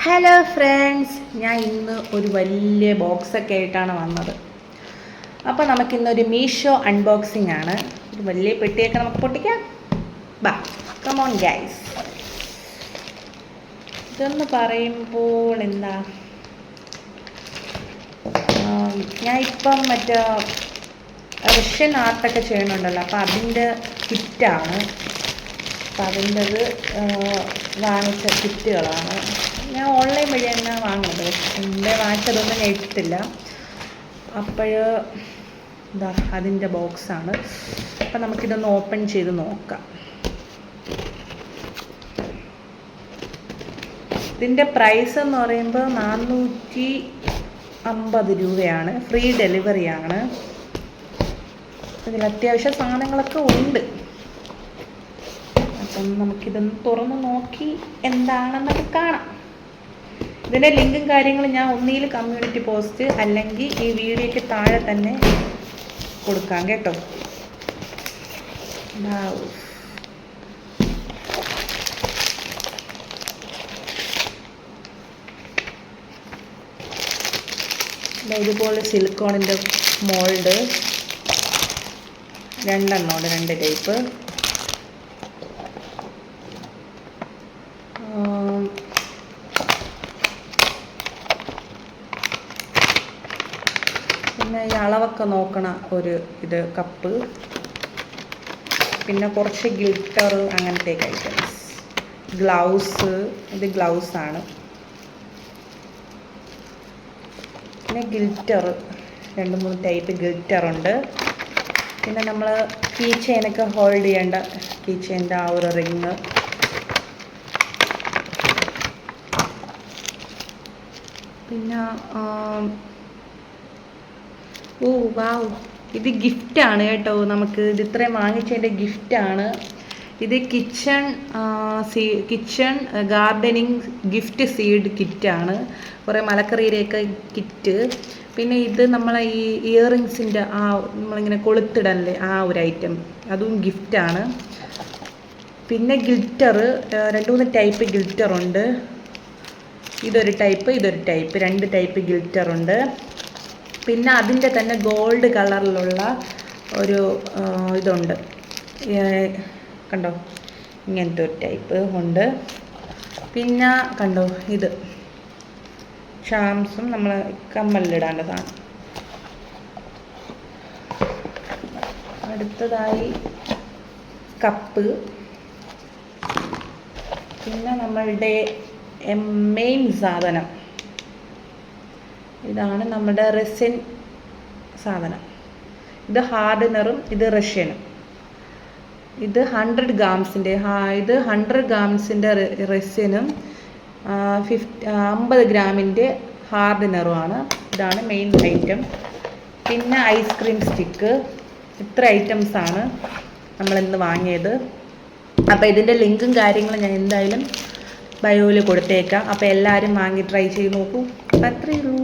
Hello friends, ഞാൻ ഇന്ന് ഒരു വലിയ ബോക്സൊക്കെ ആയിട്ടാണ് വന്നത്. അപ്പോൾ നമുക്കിന്നൊരു മീഷോ അൺബോക്സിംഗ് ആണ്. ഒരു വലിയ പെട്ടിയൊക്കെ നമുക്ക് പൊട്ടിക്കാം. ബാ, കം ഓൺ ഗൈസ്. ഇതെന്ന് പറയുമ്പോൾ എന്താ, ഞാൻ ഇപ്പം മറ്റേ റഷ്യൻ ആർട്ടൊക്കെ ചെയ്യണുണ്ടല്ലോ, അപ്പോൾ അതിൻ്റെ കിറ്റാണ്. അപ്പം അതിൻ്റെത് വാങ്ങിച്ച കിറ്റുകളാണ്. ഞാൻ ഓൺലൈൻ വഴി തന്നെ വാങ്ങുന്നത്. പക്ഷെ എൻ്റെ വാങ്ങിച്ചതൊന്നും ഞാൻ ഇട്ടിട്ടില്ല. അപ്പോൾ ഇതാ അതിൻ്റെ ബോക്സാണ്. അപ്പം നമുക്കിതൊന്ന് ഓപ്പൺ ചെയ്ത് നോക്കാം. ഇതിൻ്റെ പ്രൈസ് എന്ന് പറയുമ്പോൾ 450 രൂപയാണ്. ഫ്രീ ഡെലിവറിയാണ്. ഇതിൽ അത്യാവശ്യം സാധനങ്ങളൊക്കെ ഉണ്ട്. അപ്പം നമുക്കിതൊന്ന് തുറന്ന് നോക്കി എന്താണെന്നൊക്കെ കാണാം. ഇതിൻ്റെ ലിങ്കും കാര്യങ്ങളും ഞാൻ ഒന്നിൽ കമ്മ്യൂണിറ്റി പോസ്റ്റ് അല്ലെങ്കിൽ ഈ വീഡിയോയ്ക്ക് താഴെ തന്നെ കൊടുക്കാം കേട്ടോ. ഇതുപോലെ സിലിക്കോണിൻ്റെ മോൾഡ് 2 ടൈപ്പ്. പിന്നെ ഈ അളവൊക്കെ നോക്കണ ഒരു കപ്പ്. പിന്നെ കുറച്ച് ഗ്ലിറ്റർ, അങ്ങനത്തെ ഐറ്റംസ്. ഗ്ലൗസ്, ഇത് ഗ്ലൗസാണ്. പിന്നെ ഗ്ലിറ്റർ 2-3 ടൈപ്പ് ഗ്ലിറ്ററുണ്ട്. പിന്നെ നമ്മൾ കീ ചെയിനൊക്കെ ഹോൾഡ് ചെയ്യേണ്ട കീ ചെയിൻ്റെ ആ ഒരു റിങ്. പിന്നെ വാവ്, ഇത് ഗിഫ്റ്റാണ് കേട്ടോ. നമുക്ക് ഇത് ഇത്രയും വാങ്ങിച്ചതിൻ്റെ ഗിഫ്റ്റാണ്. ഇത് കിച്ചൺ ഗാർഡനിങ് ഗിഫ്റ്റ് സീഡ് കിറ്റാണ്. കുറേ മലക്കറിയുടെയൊക്കെ കിറ്റ്. പിന്നെ ഇത് നമ്മളെ ഈ ഇയറിങ്സിൻ്റെ നമ്മളിങ്ങനെ കൊളുത്തിടല്ലേ ആ ഒരു ഐറ്റം, അതും ഗിഫ്റ്റാണ്. പിന്നെ ഗ്ലിറ്റർ 2-3 ടൈപ്പ് ഗ്ലിറ്ററുണ്ട്. ഇതൊരു ടൈപ്പ് 2 ടൈപ്പ് ഗ്ലിറ്ററുണ്ട്. പിന്നെ അതിൻ്റെ തന്നെ ഗോൾഡ് കളറിലുള്ള ഒരു ഇതുണ്ട്, കണ്ടോ, ഇങ്ങനത്തെ ഒരു ടൈപ്പ് ഉണ്ട്. പിന്നെ കണ്ടോ, ഇത് ഷാംസും നമ്മൾ കമ്മലിടാണ്ടതാണ്. അടുത്തതായി കപ്പ്. പിന്നെ നമ്മളുടെ മെയിൻ സാധനം ഇതാണ്, നമ്മുടെ റെസിൻ സാധനം. ഇത് ഹാർഡനറും ഇത് റഷ്യനും. ഇത് 100 ഗ്രാംസിൻ്റെ ഇത് 100 ഗ്രാംസിൻ്റെ റെസിനും 50 ഗ്രാമിൻ്റെ ഹാർഡനറുമാണ്. ഇതാണ് മെയിൻ ഐറ്റം. പിന്നെ ഐസ്ക്രീം സ്റ്റിക്ക്. ഇത്ര ഐറ്റംസാണ് നമ്മളിന്ന് വാങ്ങിയത്. അപ്പോൾ ഇതിൻ്റെ ലിങ്കും കാര്യങ്ങളും ഞാൻ എന്തായാലും ബയോയിൽ കൊടുത്തേക്കാം. അപ്പോൾ എല്ലാവരും വാങ്ങി ട്രൈ ചെയ്ത് നോക്കൂ. അത്രയേ ഉള്ളൂ.